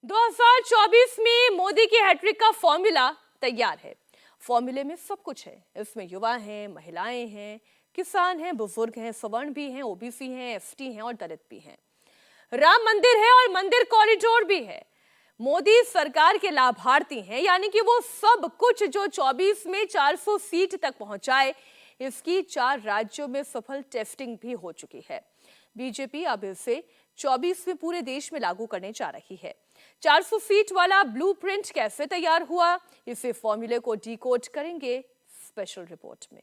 2024 में मोदी की हैट्रिक का फॉर्मूला तैयार है। फॉर्मूले में सब कुछ है। इसमें युवा हैं, महिलाएं हैं, किसान हैं, बुजुर्ग हैं, सवर्ण भी हैं, ओबीसी हैं, एसटी हैं और दलित भी हैं। राम मंदिर है और मंदिर कॉरिडोर भी है। मोदी सरकार के लाभार्थी हैं, यानी कि वो सब कुछ जो 24 में 400 सीट तक पहुंचाए, इसकी 4 राज्यों में सफल टेस्टिंग भी हो चुकी है। बीजेपी अब इसे 24 में पूरे देश में लागू करने जा रही है। 400 सीट वाला ब्लूप्रिंट कैसे तैयार हुआ, इसे फॉर्मूले को डिकोड करेंगे स्पेशल रिपोर्ट में।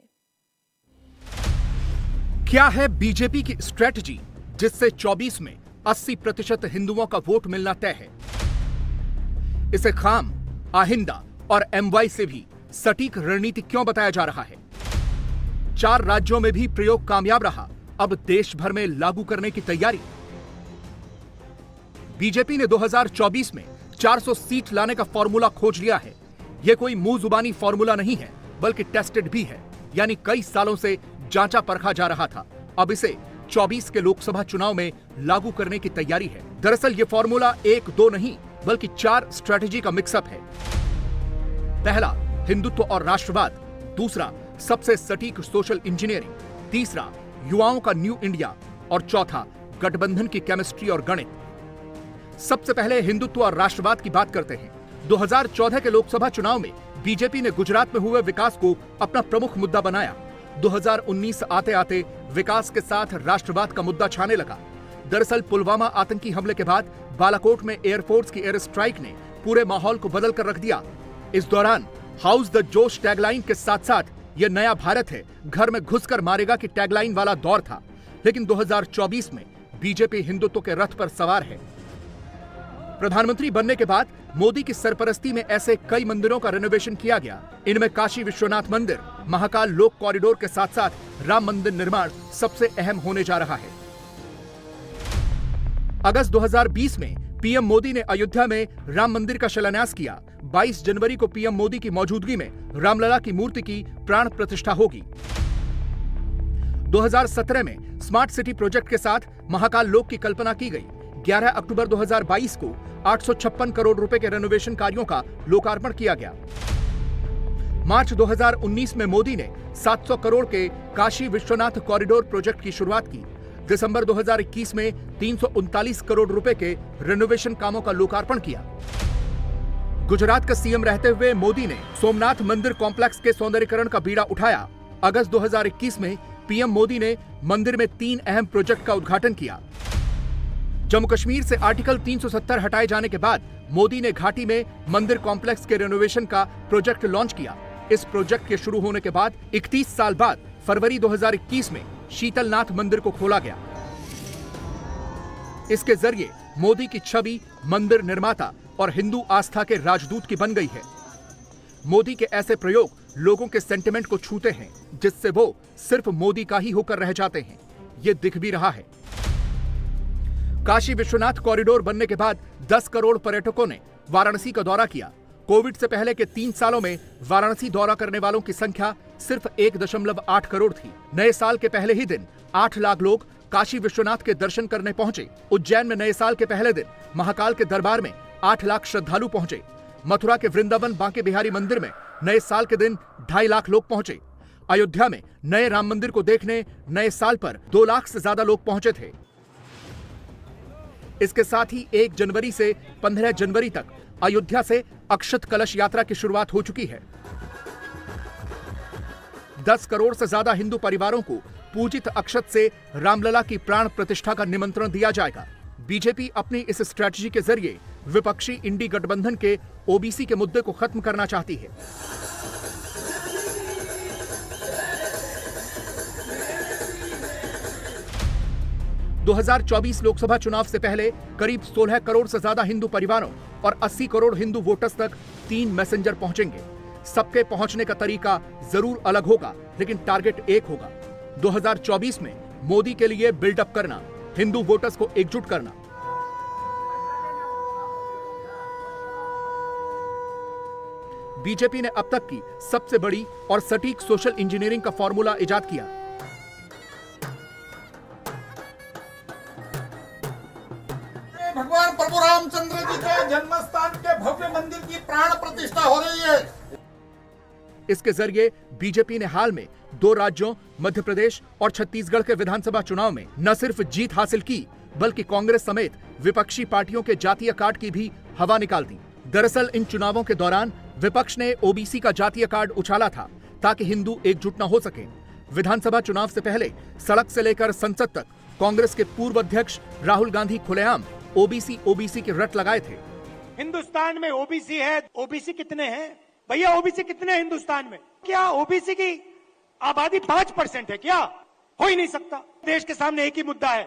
क्या है बीजेपी की स्ट्रेटजी जिससे 24 में 80% हिंदुओं का वोट मिलना तय है? इसे खाम, आहिंदा और एमवाई से भी सटीक रणनीति क्यों बताया जा रहा है? 4 राज्यों में भी प्रयोग कामयाब रहा, अब देश भर में लागू करने की तैयारी। बीजेपी ने 2024 में 400 सीट लाने का फॉर्मूला खोज लिया है। यह कोई मुंह जुबानी फॉर्मूला नहीं है, बल्कि टेस्टेड भी है, यानी कई सालों से जांचा परखा जा रहा था। अब इसे 24 के लोकसभा चुनाव में लागू करने की तैयारी है। दरअसल यह फॉर्मूला 1-2 नहीं, बल्कि 4 स्ट्रेटेजी का मिक्सअप है। पहला, हिंदुत्व और राष्ट्रवाद। दूसरा, सबसे सटीक सोशल इंजीनियरिंग। तीसरा, युवाओं का न्यू इंडिया। और चौथा, गठबंधन की केमिस्ट्री और गणित। सबसे पहले हिंदुत्व और राष्ट्रवाद की बात करते हैं। 2014 के लोकसभा चुनाव में बीजेपी ने गुजरात में हुए विकास को अपना प्रमुख मुद्दा बनाया। 2019 आते आते विकास के साथ राष्ट्रवाद का मुद्दा छाने लगा। दरअसल पुलवामा आतंकी हमले के बाद बालाकोट में एयरफोर्स की एयर स्ट्राइक ने पूरे माहौल को बदल कर रख दिया। इस दौरान हाउस द जोश टैगलाइन के साथ साथ यह नया भारत है, घर में घुसकर मारेगा की टैगलाइन वाला दौर था। लेकिन 2024 में बीजेपी हिंदुत्व के रथ पर सवार है। प्रधानमंत्री बनने के बाद मोदी की सरपरस्ती में ऐसे कई मंदिरों का रेनोवेशन किया गया। इनमें काशी विश्वनाथ मंदिर, महाकाल लोक कॉरिडोर के साथ साथ राम मंदिर निर्माण सबसे अहम होने जा रहा है। अगस्त 2020 में पीएम मोदी ने अयोध्या में राम मंदिर का शिलान्यास किया। 22 जनवरी को पीएम मोदी की मौजूदगी में रामलला की मूर्ति की प्राण प्रतिष्ठा होगी। 2017 में स्मार्ट सिटी प्रोजेक्ट के साथ महाकाल लोक की कल्पना की गई। 11 अक्टूबर 2022 को 856 करोड़ रुपए के रेनोवेशन कार्यों का लोकार्पण किया गया। मार्च 2019 में मोदी ने 700 करोड़ के काशी विश्वनाथ कॉरिडोर प्रोजेक्ट की शुरुआत की। दिसंबर 2021 में 339 करोड़ रुपए के रेनोवेशन कामों का लोकार्पण किया। गुजरात का सीएम रहते हुए मोदी ने सोमनाथ मंदिर कॉम्प्लेक्स के सौंदर्यीकरण का बीड़ा उठाया। अगस्त 2021 में पीएम मोदी ने मंदिर में 3 अहम प्रोजेक्ट का उद्घाटन किया। जम्मू कश्मीर से आर्टिकल 370 हटाए जाने के बाद मोदी ने घाटी में मंदिर कॉम्प्लेक्स के रेनोवेशन का प्रोजेक्ट लॉन्च किया। इस प्रोजेक्ट के शुरू होने के बाद 31 साल बाद फरवरी 2021 में शीतलनाथ मंदिर को खोला गया। इसके जरिए मोदी की छवि मंदिर निर्माता और हिंदू आस्था के राजदूत की बन गई है। मोदी के ऐसे प्रयोग लोगों के सेंटिमेंट को छूते हैं, जिससे वो सिर्फ मोदी का ही होकर रह जाते हैं। ये दिख भी रहा है। काशी विश्वनाथ कॉरिडोर बनने के बाद 10 करोड़ पर्यटकों ने वाराणसी का दौरा किया। कोविड से पहले के 3 सालों में वाराणसी दौरा करने वालों की संख्या सिर्फ 1.8 करोड़ थी। नए साल के पहले ही दिन 8 लाख लोग काशी विश्वनाथ के दर्शन करने पहुंचे। उज्जैन में नए साल के पहले दिन महाकाल के दरबार में 8 लाख श्रद्धालु पहुंचे। मथुरा के वृंदावन बांके बिहारी मंदिर में नए साल के दिन 2.5 लाख लोग पहुंचे। अयोध्या में नए राम मंदिर को देखने नए साल पर 2 लाख से ज्यादा लोग पहुंचे थे। इसके साथ ही 1 जनवरी से 15 जनवरी तक अयोध्या से अक्षत कलश यात्रा की शुरुआत हो चुकी है। 10 करोड़ से ज्यादा हिंदू परिवारों को पूजित अक्षत से रामलला की प्राण प्रतिष्ठा का निमंत्रण दिया जाएगा। बीजेपी अपनी इस स्ट्रैटेजी के जरिए विपक्षी इंडी गठबंधन के ओबीसी के मुद्दे को खत्म करना चाहती है। – 2024 लोकसभा चुनाव से पहले करीब 16 करोड़ से ज्यादा हिंदू परिवारों और 80 करोड़ हिंदू वोटर्स तक 3 मैसेंजर पहुंचेंगे। सबके पहुंचने का तरीका जरूर अलग होगा, लेकिन टारगेट एक होगा। 2024 में मोदी के लिए बिल्डअप करना, हिंदू वोटर्स को एकजुट करना। बीजेपी ने अब तक की सबसे बड़ी और सटीक सोशल इंजीनियरिंग का फॉर्मूला इजाद किया। भगवान प्रभु रामचंद्र जी के जन्म स्थान के भव्य मंदिर की प्राण प्रतिष्ठा हो रही है। इसके जरिए बीजेपी ने हाल में 2 राज्यों मध्य प्रदेश और छत्तीसगढ़ के विधानसभा चुनाव में न सिर्फ जीत हासिल की बल्कि कांग्रेस समेत विपक्षी पार्टियों के जातीय कार्ड की भी हवा निकाल दी। दरअसल इन चुनावों के दौरान विपक्ष ने ओबीसी का जातीय कार्ड उछाला था ताकि हिंदू एकजुट न हो सके। विधानसभा चुनाव से पहले सड़क से लेकर संसद तक कांग्रेस के पूर्व अध्यक्ष राहुल गांधी खुलेआम ओबीसी की रट लगाए थे। हिंदुस्तान में ओबीसी है, ओबीसी कितने हैं भैया? ओबीसी कितने हैं हिंदुस्तान में? क्या ओबीसी की आबादी 5% है क्या? हो ही नहीं सकता। देश के सामने एक ही मुद्दा है,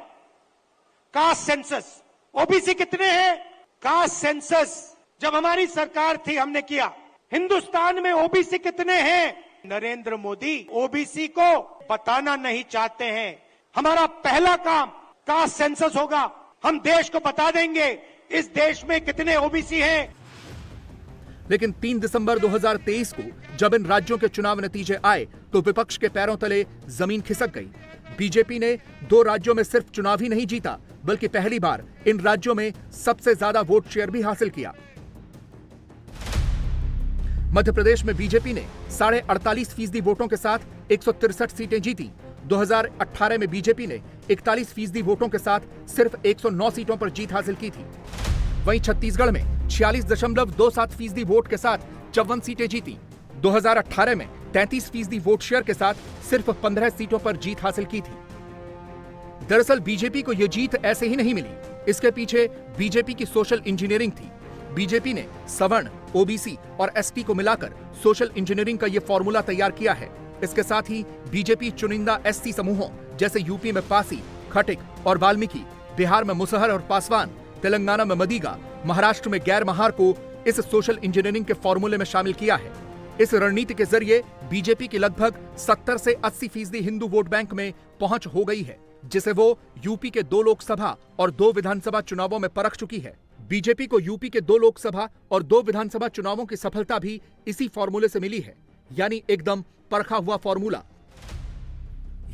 कास्ट सेंसस। ओबीसी कितने हैं? कास्ट सेंसस जब हमारी सरकार थी हमने किया। हिंदुस्तान में ओबीसी कितने हैं? नरेंद्र मोदी ओबीसी को बताना नहीं चाहते हैं। हमारा पहला काम कास्ट सेंसस होगा। हम देश को बता देंगे इस देश में कितने ओबीसी हैं। लेकिन 3 दिसंबर 2023 को जब इन राज्यों के चुनाव नतीजे आए तो विपक्ष के पैरों तले जमीन खिसक गई। बीजेपी ने 2 राज्यों में सिर्फ चुनाव ही नहीं जीता बल्कि पहली बार इन राज्यों में सबसे ज्यादा वोट शेयर भी हासिल किया। मध्य प्रदेश में बीजेपी ने 48.5% वोटों के साथ 163 सीटें जीती। 2018 में बीजेपी ने 41% वोटों के साथ सिर्फ 109 सीटों पर जीत हासिल की थी। वहीं छत्तीसगढ़ में 46.27% वोट के साथ 54 सीटें जीती। 2018 में 33% वोट शेयर के साथ सिर्फ 15 सीटों पर जीत हासिल की थी। दरअसल बीजेपी को यह जीत ऐसे ही नहीं मिली, इसके पीछे बीजेपी की सोशल इंजीनियरिंग थी। बीजेपी ने सवर्ण, ओबीसी और एसटी को मिलाकर सोशल इंजीनियरिंग का यह फॉर्मूला तैयार किया है। इसके साथ ही बीजेपी चुनिंदा एससी समूहों जैसे यूपी में पासी, खटिक और वाल्मीकि, बिहार में मुसहर और पासवान, तेलंगाना में मदिगा, महाराष्ट्र में गैर महार को इस सोशल इंजीनियरिंग के फॉर्मूले में शामिल किया है। इस रणनीति के जरिए बीजेपी की लगभग 70 से 80% हिंदू वोट बैंक में पहुंच हो गई है, जिसे वो यूपी के 2 लोकसभा और 2 विधानसभा चुनावों में परख चुकी है। बीजेपी को यूपी के 2 लोकसभा और 2 विधानसभा चुनावों की सफलता भी इसी फॉर्मूले से मिली है, यानी एकदम परखा हुआ फॉर्मूला।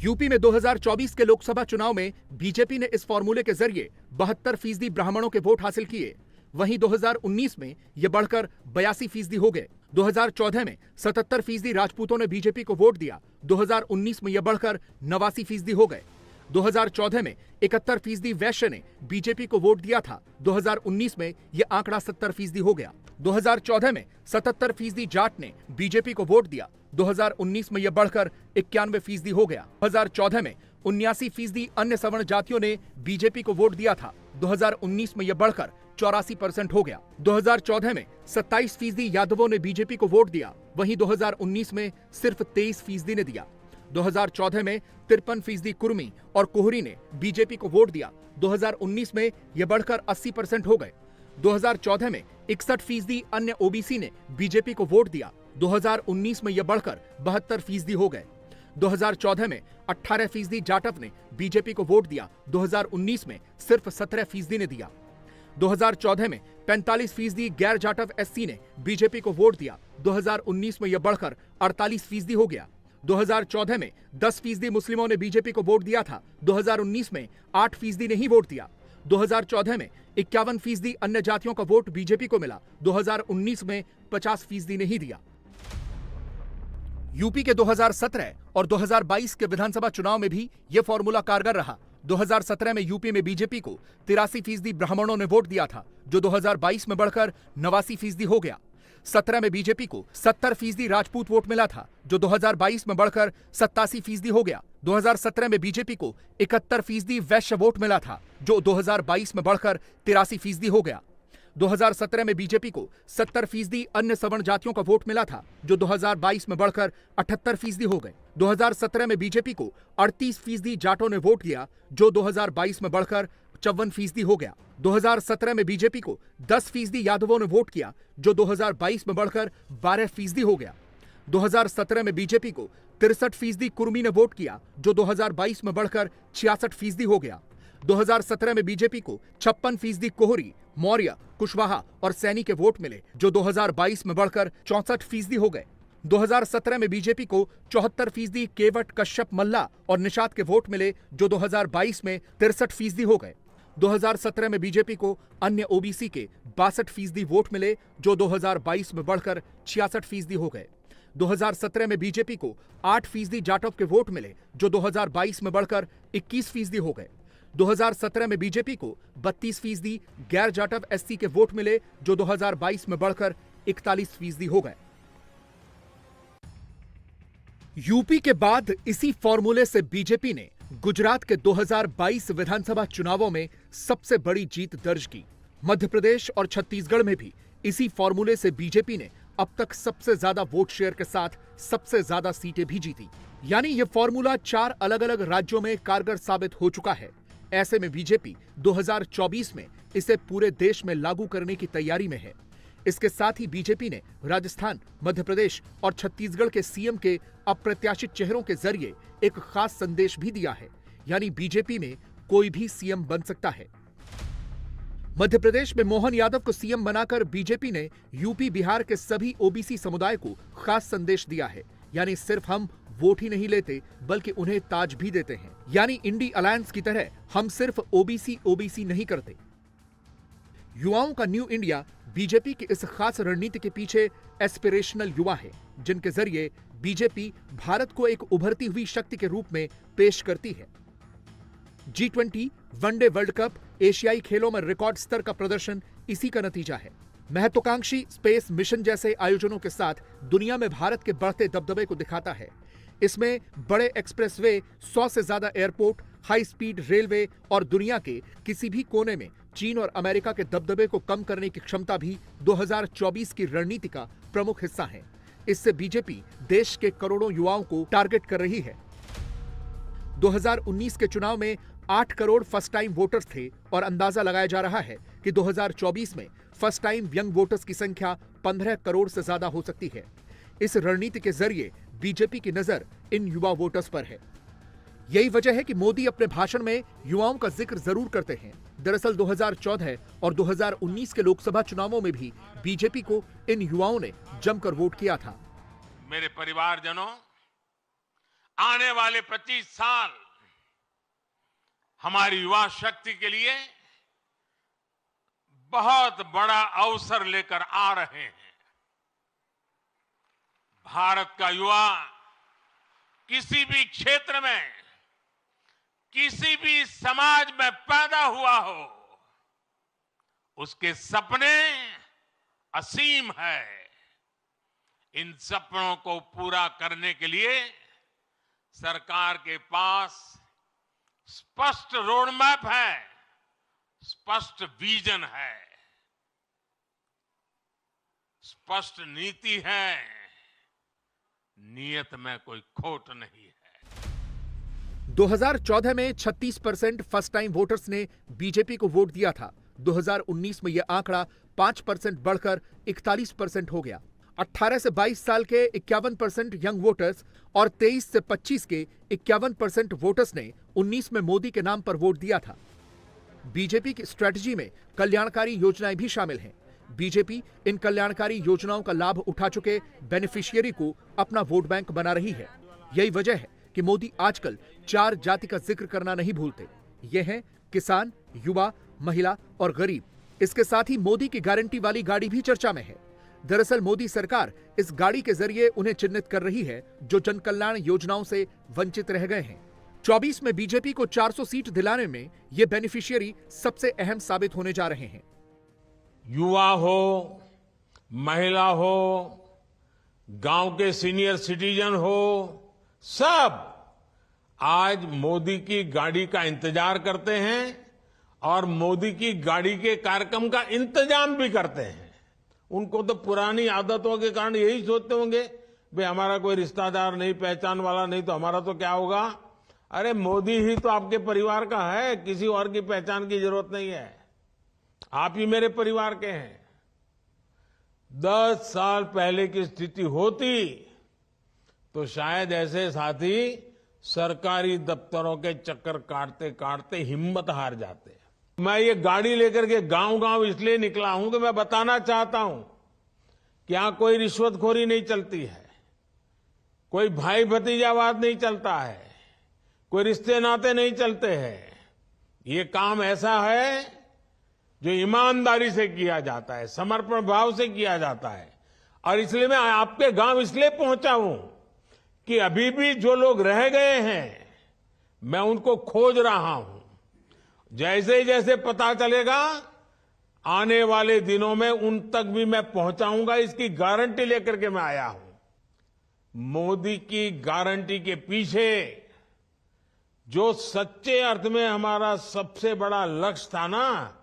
यूपी में 2024 के लोकसभा चुनाव में बीजेपी ने इस फॉर्मूले के जरिए 72% ब्राह्मणों के वोट हासिल किए। वहीं 2019 में यह बढ़कर 82% हो गए। 2014 में 77% राजपूतों ने बीजेपी को वोट दिया। 2019 में यह बढ़कर 89% हो गए। 2014 में 71% वैश्य ने बीजेपी को वोट दिया था। 2019 में यह आंकड़ा 70% हो गया। 2014 में 77% जाट ने बीजेपी को वोट दिया। 2019 में यह बढ़कर 91% हो गया। 2014 में 79% अन्य सवर्ण जातियों ने बीजेपी को वोट दिया था। 2019 में यह बढ़कर 84% हो गया। 2014 में 27% यादवों ने बीजेपी को वोट दिया, वहीं 2019 में सिर्फ 23% ने दिया। 2014 में 53% कुर्मी और कोहरी ने बीजेपी को वोट दिया। 2019 में यह बढ़कर 80% हो गए। 2014 में 61% अन्य ओबीसी ने बीजेपी को वोट दिया। 2019 में यह बढ़कर 72% हो गए। 2014 में 18% जाटव ने बीजेपी को वोट दिया। 2019 में सिर्फ 17% ने दिया। 2014 में 45% गैर जाटव एससी ने बीजेपी को वोट दिया। 2019 में यह बढ़कर 48% हो गया। 2014 में 10% मुस्लिमों ने बीजेपी को वोट दिया था। 2019 में 8% ने ही वोट दिया। 2014 में 51% अन्य जातियों का वोट बीजेपी को मिला। 2019 में 50% ने ही दिया। यूपी के 2017 और 2022 के विधानसभा चुनाव में भी यह फॉर्मूला कारगर रहा। 2017 में यूपी में बीजेपी को 83% ब्राह्मणों ने वोट दिया था, जो 2022 में बढ़कर 89% हो गया। 17 में बीजेपी को 70% राजपूत वोट मिला था, जो 2022 में बढ़कर 87% हो गया। 2017 में बीजेपी को 71% वैश्य वोट मिला था, जो 2022 में बढ़कर 83% हो गया। 2017 में बीजेपी को 70% अन्य सवर्ण जातियों का वोट मिला था, जो 2022 में बढ़कर 78% हो गए। 2017 में बीजेपी को 38% जाटों ने वोट दिया, जो 2022 में बढ़कर 54% हो गया। 2017 में बीजेपी को 10% यादवों ने वोट किया, जो 2022 में बढ़कर 12% हो गया। 2017 में बीजेपी को 63% कुर्मी ने वोट किया, जो 2022 में बढ़कर 66% हो गया। 2017 में बीजेपी को 56% कोहरी, मौर्य, कुशवाहा और सैनी के वोट मिले, जो 2022 में बढ़कर 64% हो गए। 2017 में बीजेपी को 74% केवट, कश्यप, मल्ला और निषाद के वोट मिले, जो 2022 में 63% हो गए। 2017 में बीजेपी को अन्य ओबीसी के 62% वोट मिले, जो 2022 में बढ़कर 66% हो गए। 2017 में बीजेपी को 8% जाटव के वोट मिले, जो 2022 में बढ़कर 21% हो गए। 2017 में बीजेपी को 32% गैर जाटव एससी के वोट मिले, जो 2022 में बढ़कर 41% हो गए। यूपी के बाद इसी फॉर्मूले से बीजेपी ने गुजरात के 2022 विधानसभा चुनावों में सबसे बड़ी जीत दर्ज की। मध्य प्रदेश और छत्तीसगढ़ में भी इसी फॉर्मूले से बीजेपी ने अब तक सबसे ज्यादा वोट शेयर के साथ सबसे ज्यादा सीटें भी जीती। यानी यह फॉर्मूला 4 अलग अलग राज्यों में कारगर साबित हो चुका है। ऐसे में बीजेपी 2024 में इसे पूरे देश में लागू करने की तैयारी में है। इसके साथ ही बीजेपी ने राजस्थान, मध्य प्रदेश और छत्तीसगढ़ के सीएम के अप्रत्याशित चेहरों के जरिए एक खास संदेश भी दिया है, यानी बीजेपी में कोई भी सीएम बन सकता है। मध्य प्रदेश में मोहन यादव को सीएम बनाकर बीजेपी ने यूपी, बिहार के सभी ओबीसी समुदाय को खास संदेश दिया है, यानी सिर्फ हम वोट ही नहीं लेते बल्कि उन्हें ताज भी देते हैं। यानी इंडी अलायंस की तरह हम सिर्फ ओबीसी नहीं करते। युवाओं का न्यू इंडिया बीजेपी की इस खास रणनीति के पीछे एस्पिरेशनल युवा है, जिनके जरिए बीजेपी भारत को एक उभरती हुई शक्ति के रूप में पेश करती है। G20, वनडे वर्ल्ड कप, एशियाई खेलों में रिकॉर्ड स्तर का प्रदर्शन इसी का नतीजा है। महत्वाकांक्षी स्पेस मिशन जैसे आयोजनों के साथ दुनिया में भारत के बढ़ते दबदबे को दिखाता है। इसमें बड़े एक्सप्रेसवे, 100 से ज्यादा एयरपोर्ट, हाई स्पीड रेलवे और दुनिया के किसी भी कोने में चीन और अमेरिका के दबदबे को कम करने की क्षमता भी 2024 की रणनीति का प्रमुख हिस्सा है। इससे बीजेपी देश के करोड़ों युवाओं को टारगेट कर रही है। 2019 के चुनाव में 8 करोड़ फर्स्ट टाइम वोटर्स थे और अंदाजा लगाया जा रहा है कि 2024 में फर्स्ट टाइम यंग वोटर्स की संख्या 15 करोड़ से ज्यादा हो सकती है। इस रणनीति के जरिए बीजेपी की नजर इन युवा वोटर्स पर है। यही वजह है कि मोदी अपने भाषण में युवाओं का जिक्र जरूर करते हैं। दरअसल 2014 और 2019 के लोकसभा चुनावों में भी बीजेपी को इन युवाओं ने जमकर वोट किया था। मेरे परिवारजनों, आने वाले 25 साल हमारी युवा शक्ति के लिए बहुत बड़ा अवसर लेकर आ रहे हैं। भारत का युवा किसी भी क्षेत्र में, किसी भी समाज में पैदा हुआ हो, उसके सपने असीम है। इन सपनों को पूरा करने के लिए सरकार के पास स्पष्ट रोड मैप है, स्पष्ट विजन है, स्पष्ट नीति है, नियत में कोई खोट नहीं है। 2014 में 36% फर्स्ट टाइम वोटर्स ने बीजेपी को वोट दिया था। 2019 में यह आंकड़ा 5% बढ़कर 41% हो गया। 18 से 22 साल के 51% यंग वोटर्स और 23 से 25 के 51% वोटर्स ने 19 में मोदी के नाम पर वोट दिया था। बीजेपी की स्ट्रेटजी में कल्याणकारी योजनाएं भी शामिल हैं। बीजेपी इन कल्याणकारी योजनाओं का लाभ उठा चुके बेनिफिशियरी को अपना वोट बैंक बना रही है। यही वजह है कि मोदी आजकल 4 जाति का जिक्र करना नहीं भूलते। ये हैं किसान, युवा, महिला और गरीब। इसके साथ ही मोदी की गारंटी वाली गाड़ी भी चर्चा में है। दरअसल मोदी सरकार इस गाड़ी के जरिए उन्हें चिन्हित कर रही है जो जन कल्याण योजनाओं से वंचित रह गए हैं। 24 में बीजेपी को 400 सीट दिलाने में ये बेनिफिशियरी सबसे अहम साबित होने जा रहे हैं। युवा हो, महिला हो, गांव के सीनियर सिटीजन हो, सब आज मोदी की गाड़ी का इंतजार करते हैं और मोदी की गाड़ी के कार्यक्रम का इंतजाम भी करते हैं। उनको तो पुरानी आदतों के कारण यही सोचते होंगे, भाई हमारा कोई रिश्तेदार नहीं, पहचान वाला नहीं, तो हमारा तो क्या होगा। अरे मोदी ही तो आपके परिवार का है, किसी और की पहचान की जरूरत नहीं है। आप ही मेरे परिवार के हैं। 10 साल पहले की स्थिति होती तो शायद ऐसे साथी सरकारी दफ्तरों के चक्कर काटते काटते हिम्मत हार जाते। मैं ये गाड़ी लेकर के गांव गांव इसलिए निकला हूं कि मैं बताना चाहता हूं कि यहां कोई रिश्वतखोरी नहीं चलती है, कोई भाई भतीजावाद नहीं चलता है, कोई रिश्ते नाते नहीं चलते हैं। ये काम ऐसा है जो ईमानदारी से किया जाता है, समर्पण भाव से किया जाता है। और इसलिए मैं आपके गांव इसलिए पहुंचा हूं कि अभी भी जो लोग रह गए हैं, मैं उनको खोज रहा हूं। जैसे जैसे पता चलेगा, आने वाले दिनों में उन तक भी मैं पहुंचाऊंगा, इसकी गारंटी लेकर के मैं आया हूं। मोदी की गारंटी के पीछे जो सच्चे अर्थ में हमारा सबसे बड़ा लक्ष्य था ना,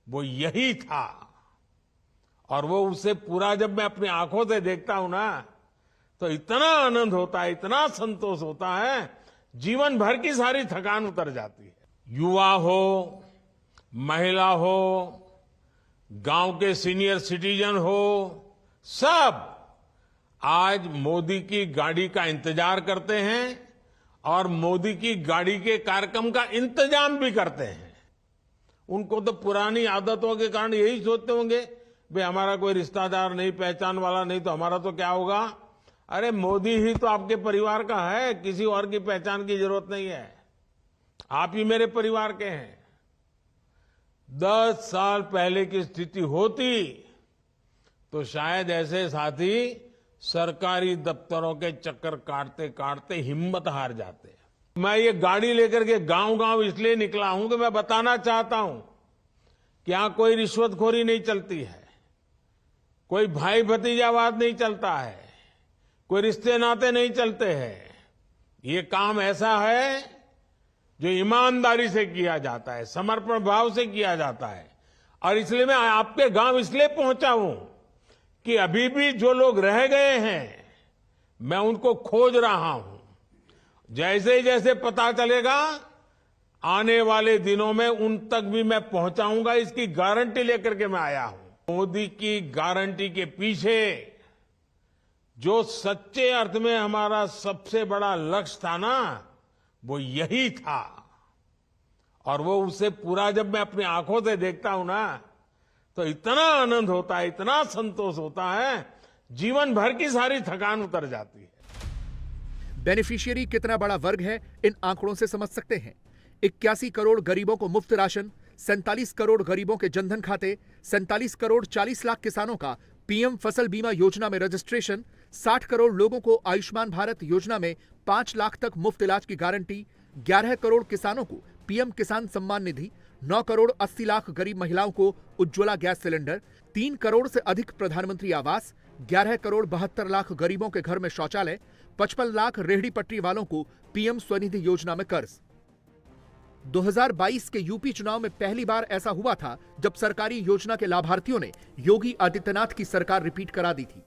वो यही था। और वो उसे पूरा जब मैं अपनी आंखों से देखता हूं ना, तो इतना आनंद होता है, इतना संतोष होता है, जीवन भर की सारी थकान उतर जाती है। युवा हो, महिला हो, गांव के सीनियर सिटीजन हो, सब आज मोदी की गाड़ी का इंतजार करते हैं और मोदी की गाड़ी के कार्यक्रम का इंतजाम भी करते हैं। उनको तो पुरानी आदतों के कारण यही सोचते होंगे, भाई हमारा कोई रिश्तेदार नहीं, पहचान वाला नहीं, तो हमारा तो क्या होगा। अरे मोदी ही तो आपके परिवार का है, किसी और की पहचान की जरूरत नहीं है, आप ही मेरे परिवार के हैं। 10 साल पहले की स्थिति होती तो शायद ऐसे साथी सरकारी दफ्तरों के चक्कर काटते काटते हिम्मत हार जाते। मैं ये गाड़ी लेकर के गांव-गांव इसलिए निकला हूं कि मैं बताना चाहता हूं कि यहां कोई रिश्वतखोरी नहीं चलती है, कोई भाई भतीजावाद नहीं चलता है, कोई रिश्ते नाते नहीं चलते हैं। ये काम ऐसा है जो ईमानदारी से किया जाता है, समर्पण भाव से किया जाता है। और इसलिए मैं आपके गांव इसलिए पहुंचा हूं कि अभी भी जो लोग रह गए हैं, मैं उनको खोज रहा हूं। जैसे जैसे पता चलेगा, आने वाले दिनों में उन तक भी मैं पहुंचाऊंगा, इसकी गारंटी लेकर के मैं आया हूं। मोदी की गारंटी के पीछे जो सच्चे अर्थ में हमारा सबसे बड़ा लक्ष्य था ना, वो यही था। और वो उसे पूरा जब मैं अपनी आंखों से देखता हूं ना, तो इतना आनंद होता है, इतना संतोष होता है, जीवन भर की सारी थकान उतर जाती है। बेनिफिशियरी कितना बड़ा वर्ग है, इन आंकड़ों से समझ सकते हैं। 81 करोड़ गरीबों को मुफ्त राशन, 47 करोड़ गरीबों के जनधन खाते, 47 करोड़ 40 लाख किसानों का पीएम फसल बीमा योजना में रजिस्ट्रेशन, 60 करोड़ लोगों को आयुष्मान भारत योजना में 5 लाख तक मुफ्त इलाज की गारंटी, 11 करोड़ किसानों को पीएम किसान सम्मान निधि, 9 करोड़ 80 लाख गरीब महिलाओं को उज्ज्वला गैस सिलेंडर, 3 करोड़ से अधिक प्रधानमंत्री आवास, 11 करोड़ 72 लाख गरीबों के घर में शौचालय, 55 लाख रेहड़ी पटरी वालों को पीएम स्वनिधि योजना में कर्ज। 2022 के यूपी चुनाव में पहली बार ऐसा हुआ था जब सरकारी योजना के लाभार्थियों ने योगी आदित्यनाथ की सरकार रिपीट करा दी थी।